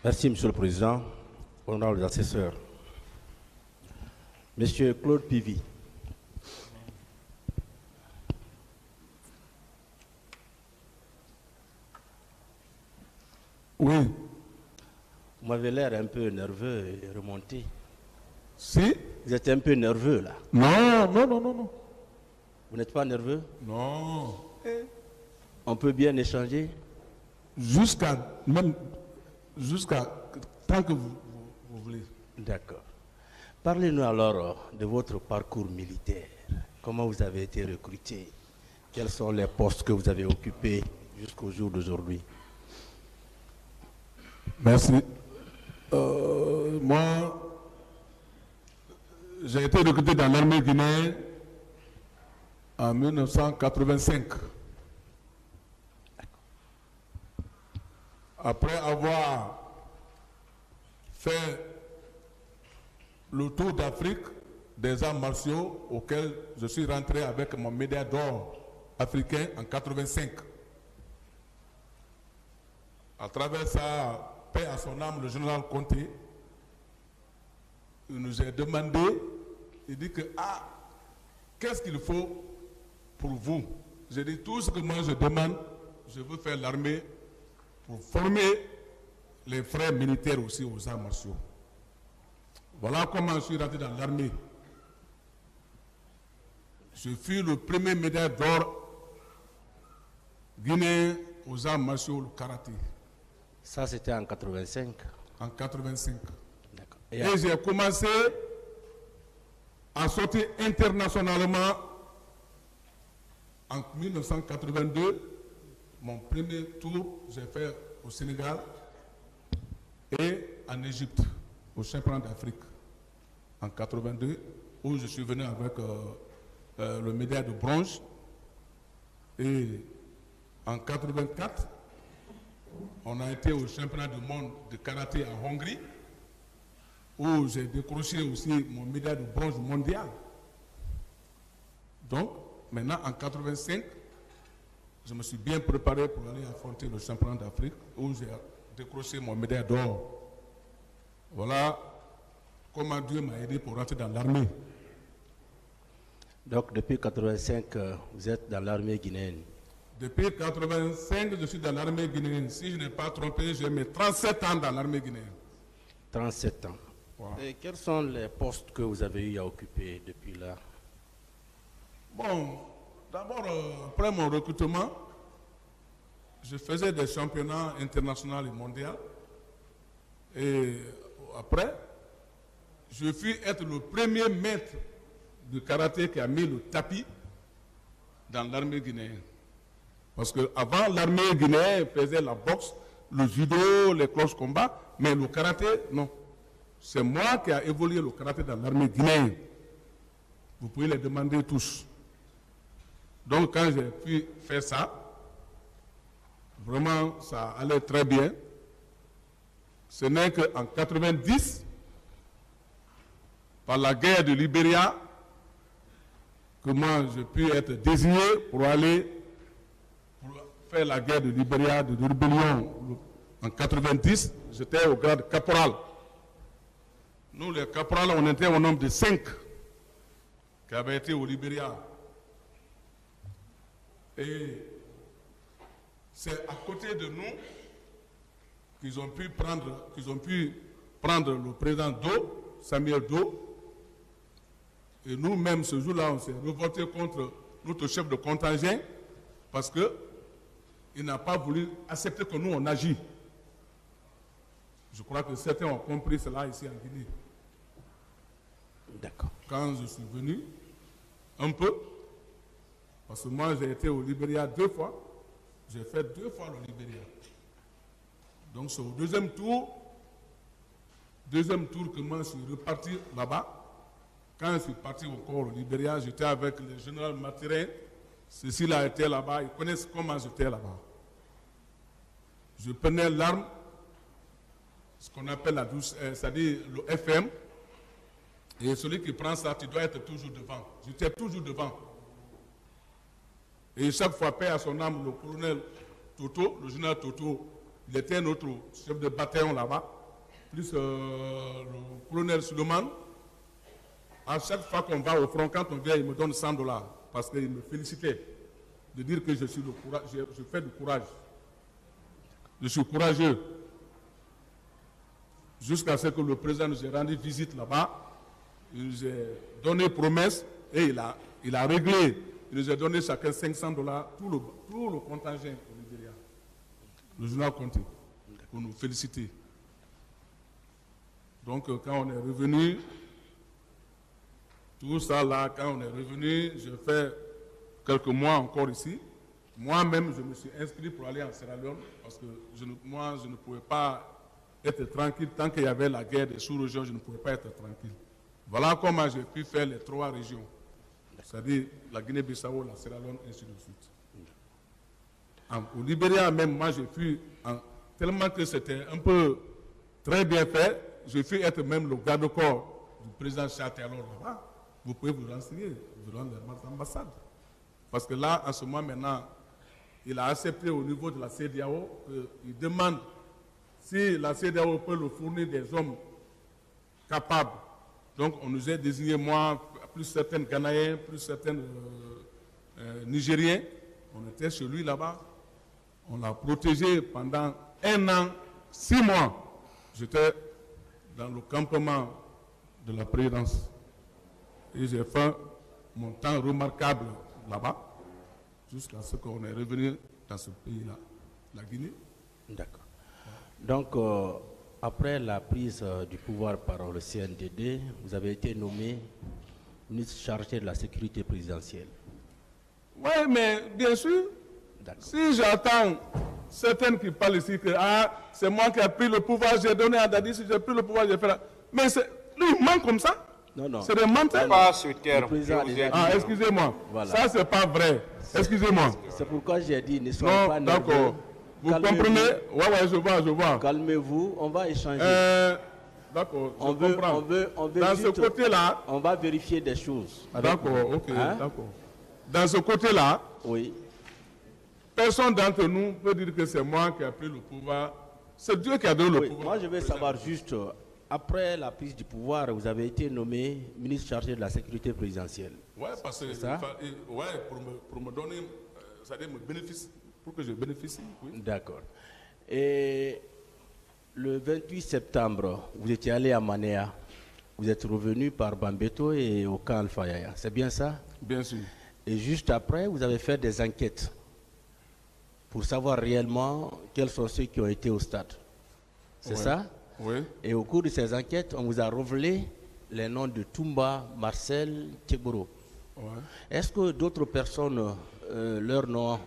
Merci, Monsieur le Président, honorables assesseurs. Monsieur Claude Pivy. Oui. Vous m'avez l'air un peu nerveux et remonté. Si? Vous êtes un peu nerveux là. Non. Vous n'êtes pas nerveux? Non. On peut bien échanger? Jusqu'à tant que vous voulez. D'accord. Parlez-nous alors de votre parcours militaire. Comment vous avez été recruté? Quels sont les postes que vous avez occupés jusqu'au jour d'aujourd'hui? Merci. Moi, j'ai été recruté dans l'armée guinéenne en 1985. Après avoir fait le tour d'Afrique des arts martiaux auquel je suis rentré avec mon médaille d'or africain en 85. À travers ça, paix à son âme, le général Conté, il nous a demandé, il dit que, qu'est-ce qu'il faut pour vous? J'ai dit, tout ce que moi je demande, je veux faire l'armée pour former les frères militaires aussi aux arts martiaux. Voilà comment je suis rentré dans l'armée. Je fus le premier médaille d'or guinéen aux arts martiaux, le karaté. Ça, c'était en 85. En 85. D'accord. Et j'ai commencé à sortir internationalement en 1982. Mon premier tour, j'ai fait au Sénégal et en Égypte, au championnat d'Afrique, en 82, où je suis venu avec le médaille de bronze. Et en 84, on a été au championnat du monde de karaté en Hongrie, où j'ai décroché aussi mon médaille de bronze mondial. Donc, maintenant, en 85, je me suis bien préparé pour aller affronter le championnat d'Afrique, où j'ai décroché mon médaille d'or. Voilà comment Dieu m'a aidé pour rentrer dans l'armée. Donc, depuis 85, vous êtes dans l'armée guinéenne. Depuis 1985, je suis dans l'armée guinéenne. Si je n'ai pas trompé, j'ai mes 37 ans dans l'armée guinéenne. 37 ans. Wow. Et quels sont les postes que vous avez eu à occuper depuis là? Bon, d'abord, après mon recrutement, je faisais des championnats internationaux et mondiaux. Et après, je fus être le premier maître de karaté qui a mis le tapis dans l'armée guinéenne. Parce qu'avant, l'armée guinéenne faisait la boxe, le judo, les cloches combats, mais le karaté, non. C'est moi qui ai évolué le karaté dans l'armée guinéenne. Vous pouvez les demander tous. Donc quand j'ai pu faire ça, vraiment ça allait très bien. Ce n'est qu'en 90, par la guerre de Libéria, que moi j'ai pu être désigné pour aller faire la guerre de Libéria, de rébellion. En 90, j'étais au grade caporal. Nous, les caporals, on était au nombre de 5 qui avaient été au Libéria. Et c'est à côté de nous qu'ils ont pu prendre le président Do, Samuel Do. Et nous-mêmes, ce jour-là, on s'est révolté contre notre chef de contingent parce qu'il n'a pas voulu accepter que nous, on agit. Je crois que certains ont compris cela ici en Guinée. D'accord. Quand je suis venu, un peu, parce que moi j'ai été au Libéria 2 fois, j'ai fait 2 fois le Libéria. Donc c'est au deuxième tour que moi je suis reparti là-bas. Quand je suis parti encore au Libéria, j'étais avec le général Matirin. Cécile a été là-bas, ils connaissent comment j'étais là-bas. Je prenais l'arme, ce qu'on appelle la douce, c'est-à-dire le FM. Et celui qui prend ça, tu dois être toujours devant. J'étais toujours devant. Et chaque fois, paix à son âme, le colonel Toto, le général Toto, il était un autre chef de bataillon là-bas, plus le colonel Suleiman. À chaque fois qu'on va au front, quand on vient, il me donne 100 $, parce qu'il me félicitait de dire que je fais du courage. Je suis courageux. Jusqu'à ce que le président nous ait rendu visite là-bas, il nous a donné promesse et il a réglé. Il nous a donné chacun 500 $, tout le contingent au Nigeria. Le journal compté, pour nous féliciter. Donc, quand on est revenu, tout ça là, quand on est revenu, je fais quelques mois encore ici. Moi-même, je me suis inscrit pour aller en Sierra Leone parce que moi, je ne pouvais pas être tranquille. Tant qu'il y avait la guerre des sous-régions, je ne pouvais pas être tranquille. Voilà comment j'ai pu faire les 3 régions. C'est-à-dire la Guinée-Bissau, la Sierra Leone, ainsi de suite. Au Libéria même, moi, j'ai pu, tellement que c'était un peu très bien fait, j'ai pu être même le garde-corps du président Charles là-bas. Vous pouvez vous renseigner devant l'ambassade. Parce que là, en ce moment maintenant, il a accepté au niveau de la CEDEAO qu'il demande si la CEDEAO peut le fournir des hommes capables. Donc on nous a désigné, moi, plus certains Ghanéens, plus certains Nigériens. On était chez lui là-bas. On l'a protégé pendant 1 an, 6 mois. J'étais dans le campement de la présidence. Et j'ai fait mon temps remarquable là-bas, jusqu'à ce qu'on est revenu dans ce pays-là, la Guinée. D'accord. Donc, après la prise du pouvoir par le CNDD, vous avez été nommé ministre chargé de la sécurité présidentielle. Oui, mais bien sûr, si j'entends certains qui parlent ici que c'est moi qui ai pris le pouvoir, j'ai donné à Dadi, si j'ai pris le pouvoir, j'ai fait là. Mais lui, il ment comme ça. Non, non. C'est des menteurs. Pas ce terme. Excusez-moi. Voilà. Ça, c'est pas vrai. Excusez-moi. C'est pourquoi j'ai dit, ne soyez pas nerveux. D'accord. Vous comprenez? Oui, je vois. Calmez-vous, on va échanger. D'accord, on veut dans juste, ce côté-là... On va vérifier des choses. D'accord, ok, d'accord. Dans ce côté-là, oui. Personne d'entre nous peut dire que c'est moi qui ai pris le pouvoir. C'est Dieu qui a donné le pouvoir. Moi, je veux savoir juste... Après la prise du pouvoir, vous avez été nommé ministre chargé de la sécurité présidentielle. Oui, parce que pour me donner, c'est-à-dire pour que je bénéficie. Oui. D'accord. Et le 28 septembre, vous étiez allé à Manéa. Vous êtes revenu par Bambeto et au camp Alpha Yaya. C'est bien ça? Bien sûr. Et juste après, vous avez fait des enquêtes pour savoir réellement quels sont ceux qui ont été au stade. C'est ça? Oui. Et au cours de ces enquêtes, on vous a révélé les noms de Toumba, Marcel, Tcheboro. Ouais. Est-ce que d'autres personnes, leurs noms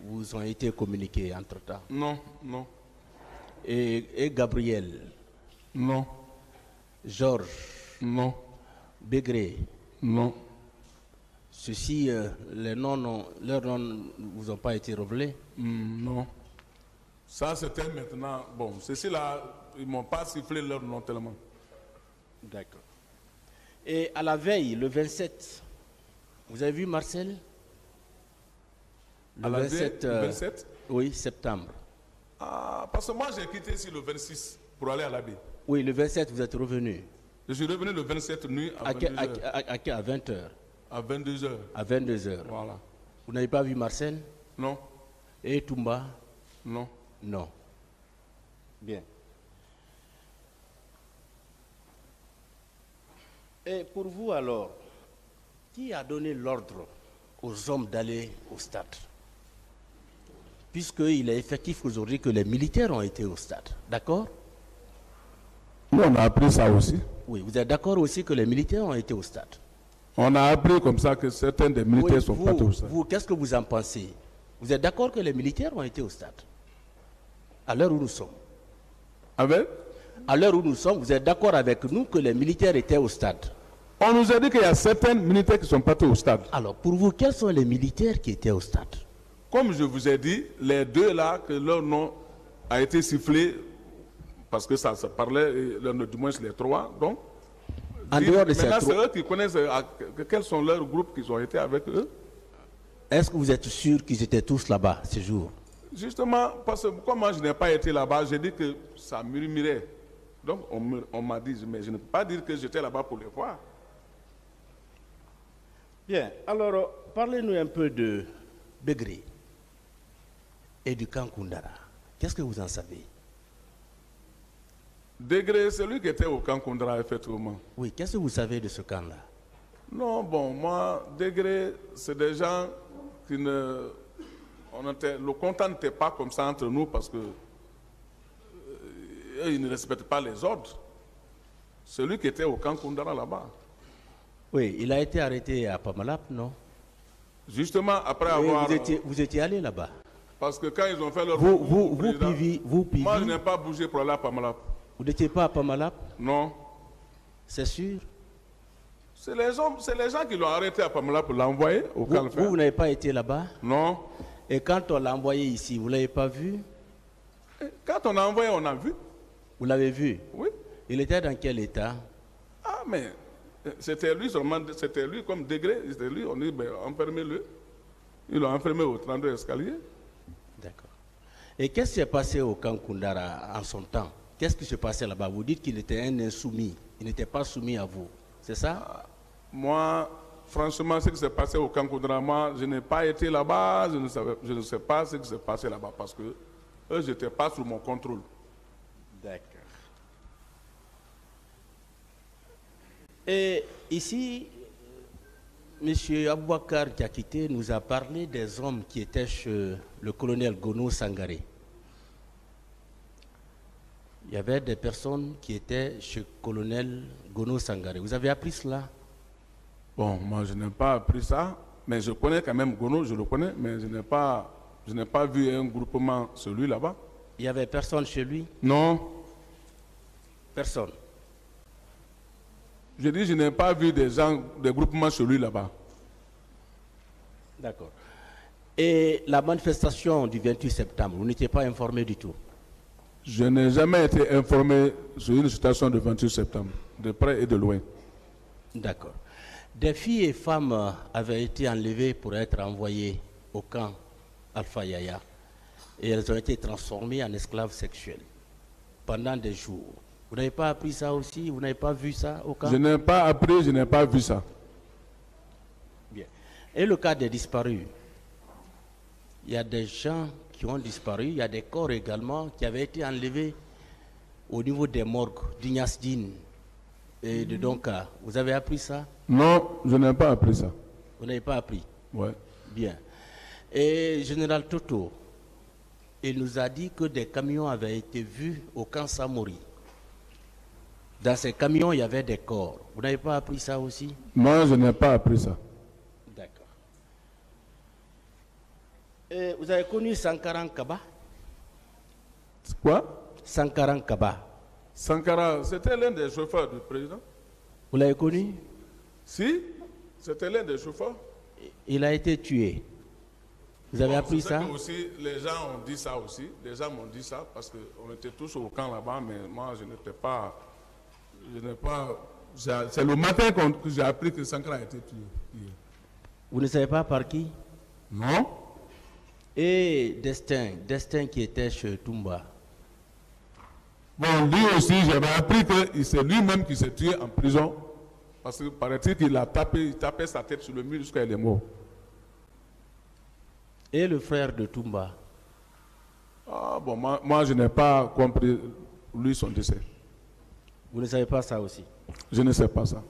vous ont été communiqués entre-temps? Non. Et Gabriel? Non. Georges? Non. Bégré? Non. Ceux-ci, leurs noms ne vous ont pas été révélés? Non. Ça, c'était maintenant... Bon, ceux-ci-là, ils ne m'ont pas sifflé leur nom tellement. D'accord. Et à la veille, le 27, vous avez vu Marcel? Le 27 Oui, septembre. Parce que moi, j'ai quitté ici le 26 pour aller à la baie. Oui, le 27, vous êtes revenu. Je suis revenu le 27 nuit à 22h. À 20h. À 22h. À 22h. Voilà. Vous n'avez pas vu Marcel? Non. Et Toumba? Non. Non. Bien. Et pour vous alors, qui a donné l'ordre aux hommes d'aller au stade? Puisqu'il est effectif aujourd'hui que les militaires ont été au stade. D'accord? Nous, on a appris ça aussi. Oui, vous êtes d'accord aussi que les militaires ont été au stade? On a appris comme ça que certains des militaires sont pas au stade. Vous, qu'est-ce que vous en pensez? Vous êtes d'accord que les militaires ont été au stade? À l'heure où nous sommes. À l'heure où nous sommes, vous êtes d'accord avec nous que les militaires étaient au stade? On nous a dit qu'il y a certains militaires qui sont partis au stade. Alors, pour vous, quels sont les militaires qui étaient au stade? Comme je vous ai dit, les deux là, que leur nom a été sifflé, parce que ça se parlait, du moins les trois, donc... En dehors de ces maintenant, c'est eux qui connaissent quels sont leurs groupes qui ont été avec eux. Est-ce que vous êtes sûr qu'ils étaient tous là-bas, ce jour? Justement, parce que comme moi je n'ai pas été là-bas, j'ai dit que ça murmurait. Donc on m'a dit, mais je ne peux pas dire que j'étais là-bas pour les voir. Bien, alors parlez-nous un peu de Begré et du camp Koundara. Qu'est-ce que vous en savez? Degré, celui qui était au camp Koundara, effectivement. Oui, qu'est-ce que vous savez de ce camp-là? Non, bon, moi, Degré, c'est des gens qui ne... le contact n'était pas comme ça entre nous parce que ils ne respectent pas les ordres. Celui qui était au camp Koundara là-bas. Oui, il a été arrêté à Pamalap, non? Justement, après Oui, avoir... vous étiez allé là-bas? Parce que quand ils ont fait leur... Vous, Pivi, moi, je n'ai pas bougé pour aller à Pamalap. Vous n'étiez pas à Pamalap? Non. C'est sûr? C'est les gens qui l'ont arrêté à Pamalap pour l'envoyer au camp. Vous n'avez pas été là-bas? Non. Et quand on l'a envoyé ici, vous ne l'avez pas vu? Quand on a envoyé, on a vu. Vous l'avez vu? Oui. Il était dans quel état? Ah, mais c'était lui seulement, c'était lui comme Degré, c'était lui, on dit, ben, enfermez-le. Ils l'ont enfermé au 32 escalier. D'accord. Et qu'est-ce qui s'est passé au camp Koundara en son temps? Qu'est-ce qui se passait là-bas? Vous dites qu'il était un insoumis, il n'était pas soumis à vous, c'est ça? Moi, franchement, ce qui s'est passé au camp Koundara, moi, je n'ai pas été là-bas, je ne sais pas ce qui s'est passé là-bas parce que eux, je n'étais pas sous mon contrôle. D'accord. Et ici, M. Aboubakar Diakité nous a parlé des hommes qui étaient chez le colonel Gono Sangaré. Il y avait des personnes qui étaient chez le colonel Gono Sangaré. Vous avez appris cela? Bon, moi, je n'ai pas appris ça, mais je connais quand même Gono, je le connais, mais je n'ai pas vu un groupement, celui là-bas. Il n'y avait personne chez lui? Non. Personne. Je dis, je n'ai pas vu des groupements chez lui là-bas. D'accord. Et la manifestation du 28 septembre, vous n'étiez pas informé du tout? Je n'ai jamais été informé sur une situation du 28 septembre, de près et de loin. D'accord. Des filles et femmes avaient été enlevées pour être envoyées au camp Alpha Yaya et elles ont été transformées en esclaves sexuels pendant des jours. Vous n'avez pas appris ça aussi? Vous n'avez pas vu ça au camp? Je n'ai pas appris, je n'ai pas vu ça. Bien. Et le cas des disparus? Il y a des gens qui ont disparu, il y a des corps également qui avaient été enlevés au niveau des morgues d'Ignasdine et de Donka. Vous avez appris ça? Non, je n'ai pas appris ça. Vous n'avez pas appris? Oui. Bien. Et Général Toto, il nous a dit que des camions avaient été vus au camp Samori. Dans ces camions, il y avait des corps. Vous n'avez pas appris ça aussi? Moi, je n'ai pas appris ça. D'accord. Et vous avez connu Sankaran Kaba? Quoi? Sankaran Kaba. Sankara, c'était l'un des chauffeurs du président. Vous l'avez connu? Si, c'était l'un des chauffeurs. Il a été tué. Vous avez appris ça? Aussi, les gens ont dit ça aussi. Les gens m'ont dit ça parce qu'on était tous au camp là-bas, mais moi, je n'étais pas... C'est le matin que j'ai appris que Sankara a été tué. Vous ne savez pas par qui? Non. Et Destin qui était chez Toumba. Bon, lui aussi, j'avais appris que c'est lui-même qui s'est tué en prison. Parce que paraît-il qu'il a tapé sa tête sur le mur jusqu'à il est mort. Et le frère de Toumba? Ah bon, moi je n'ai pas compris lui son décès. Vous ne savez pas ça aussi? Je ne sais pas ça.